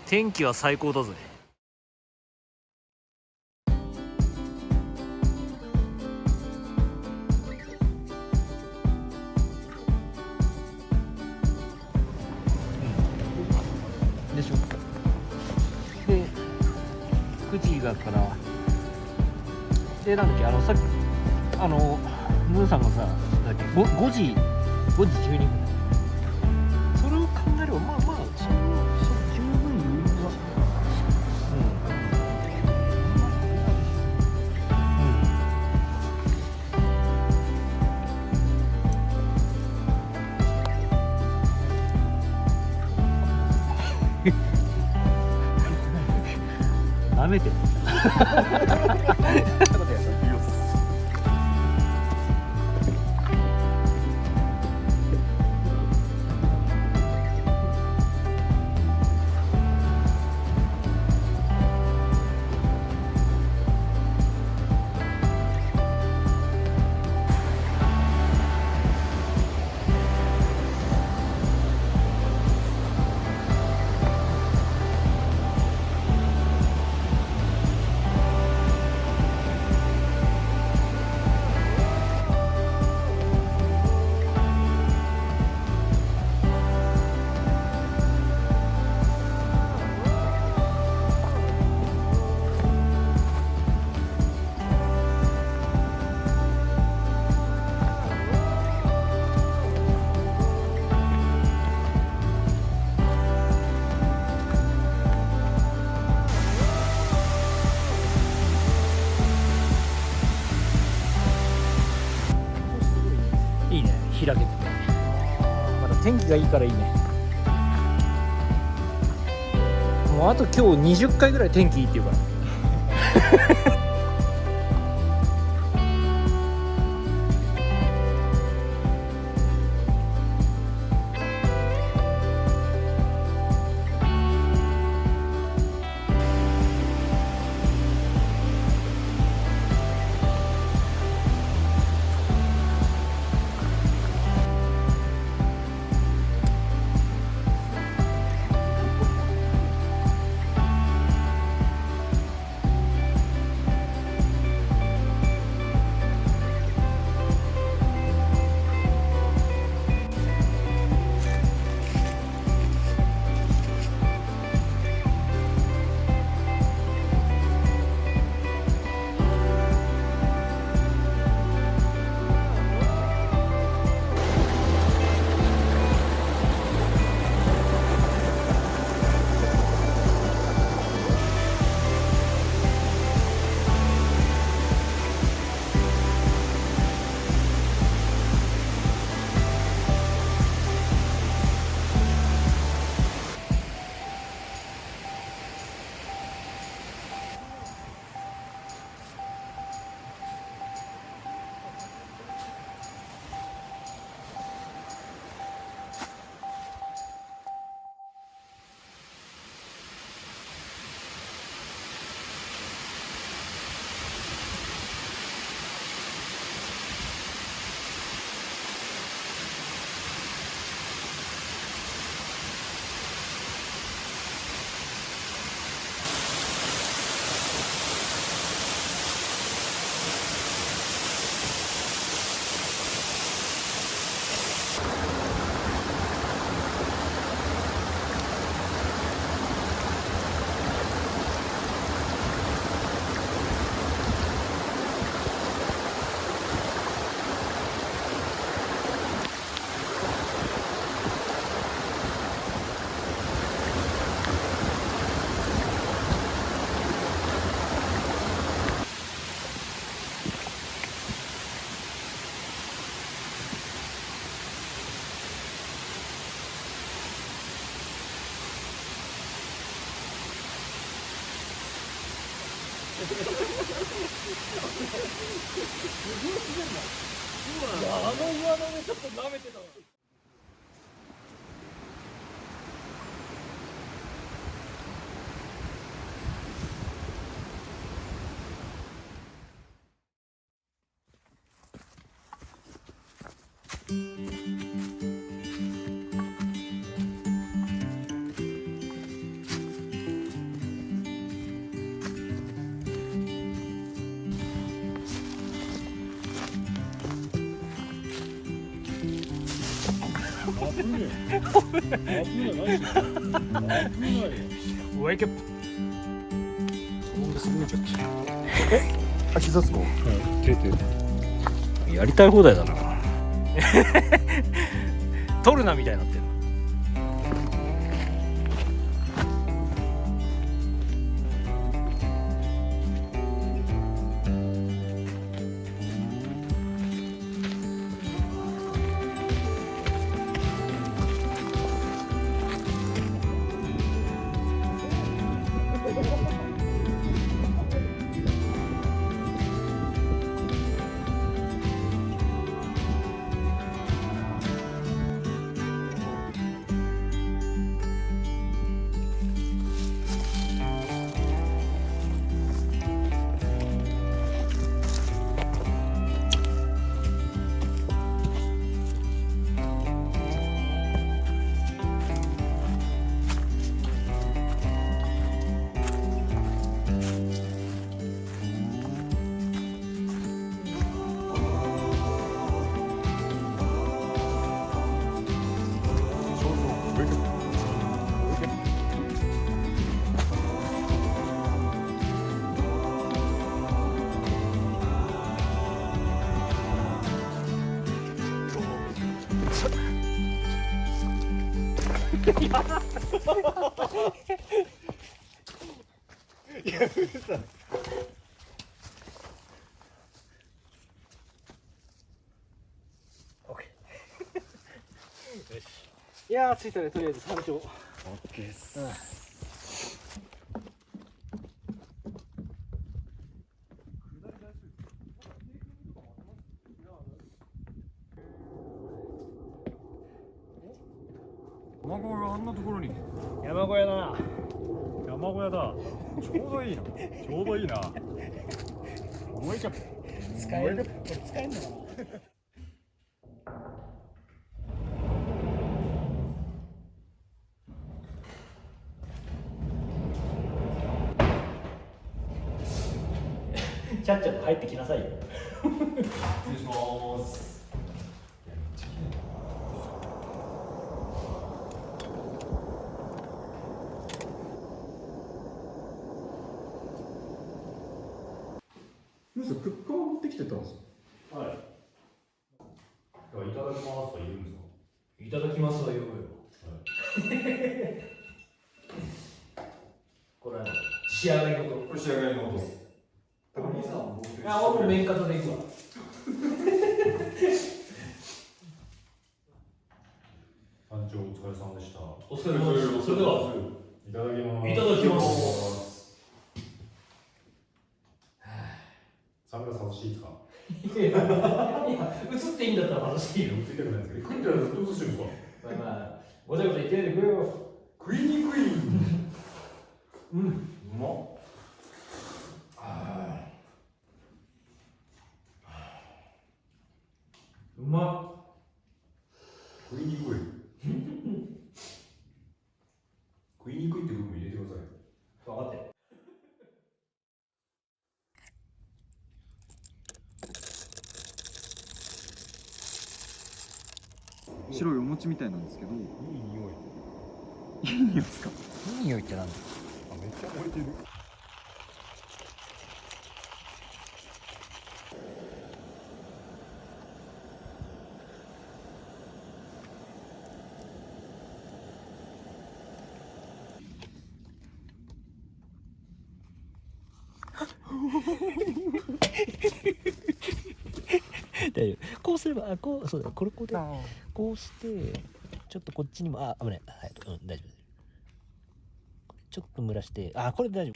天気は最高だぜ。でしょ。で9時だからでなんだっけさっきムーさんがさだっけ 5時12分それを考えればまあそれ十分余裕はなめていいね、開けててまだ天気がいいからいいね。もうあと今日20回ぐらい天気いいって言うからいや岩の上ちょっと舐めてたわ。Wake up. Aki Satsuko? やりたい放題だな。取るなみたいになってる。いやー着いたね、とりあえず山頂。オッケーです。山小屋があんなところに。山小屋だな。山小屋だ。ちょうどいいな。ちょうどいいな。思いキャップ。使える。これ使えんのかな。ちゃっちゃと入ってきなさいよ。失礼します。ムーさん、クッカー持ってきてたんですか。はい。いただきますは言うんですか。いただきますは言うよ。これは仕上がりのこと。これ仕上がりの音です。いや、俺もメンカトでいくわ。班長お疲れ様でした。お疲れ様でした。それではいただきます。いただきます。サングラス外していいですか。いや、映っていいんだったら外していいよ。映りたくないですけど、クイーンってずっと映してるんですか。まあ、ごちゃごちゃ言ってないでくれよ。クイーンクイーン。うん。うまっ。うまっ。食いにくい。食いにくいって部分入れてください。分かって。白いお餅みたいなんですけど、いい匂い。いい匂いですか。いい匂いってなんだ。あ、めっちゃ燃えてる。大丈夫。こうすれば、あ、こう、そうだ、これこうで、こうして、ちょっとこっちにも、あ、危ない。はい、うん、大丈夫。ちょっと蒸らして、あ、これで大丈夫。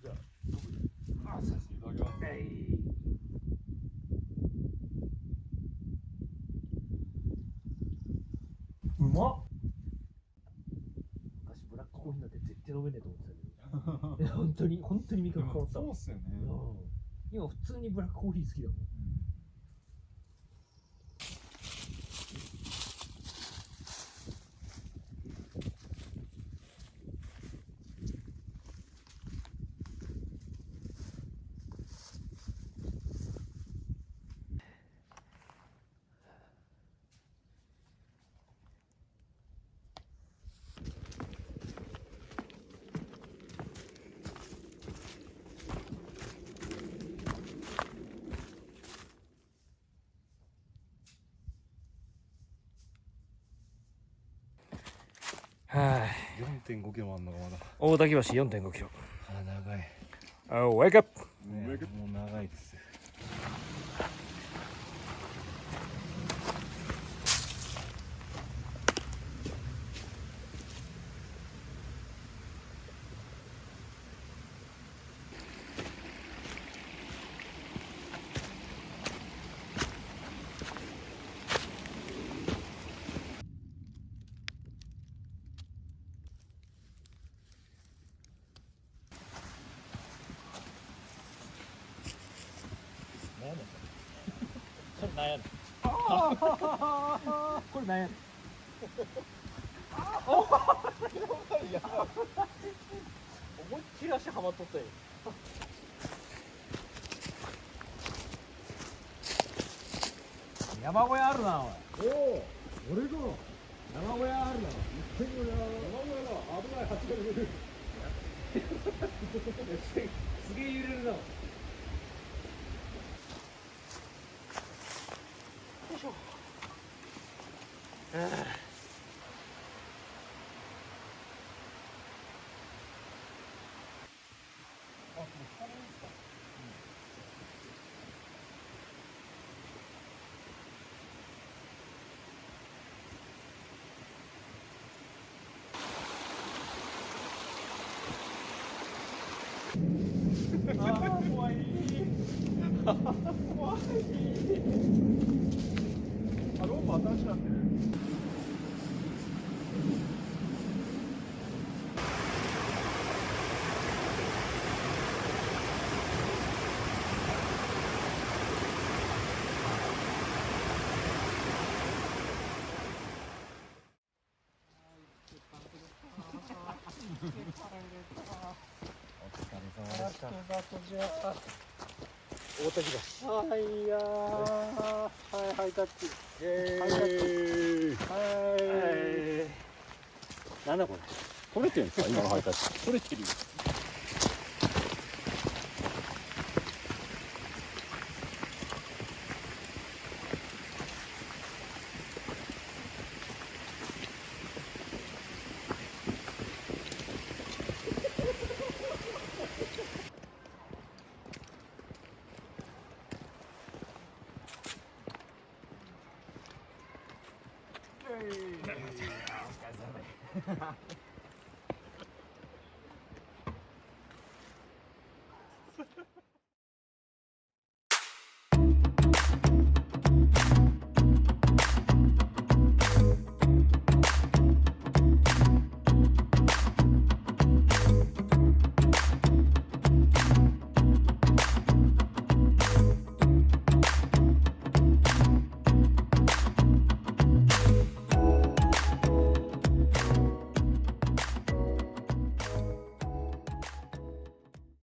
じゃあ、させていただきます。うまっ。昔ブラックコーヒーなんて絶対飲めねえと思ってたけど。本当に味覚変わった。そうっすよね。今普通にブラックコーヒー好きだもん。4.5 キロもあんのかまだ。大滝橋4.5キロ。あ、長い。ウェイクアップ。ね、もう長いです。それなんやねん。これなんやねん。思いっきり足はまっとったよ。山小屋あるな、おい。おお、俺が山小屋あるな。一軒小屋。山小屋だ。危ない、橋が揺れる。すげえ揺れるな。よいしょ。ああ、怖い。怖い。あ、ロープ新しくなってる。お疲れ様でした。大滝橋。はいやー。はい、ハイタッチ。イエーイ。はい。なんだこれ。取れてるんですか、今のハイタッチ。取れてるよ。お疲れ様。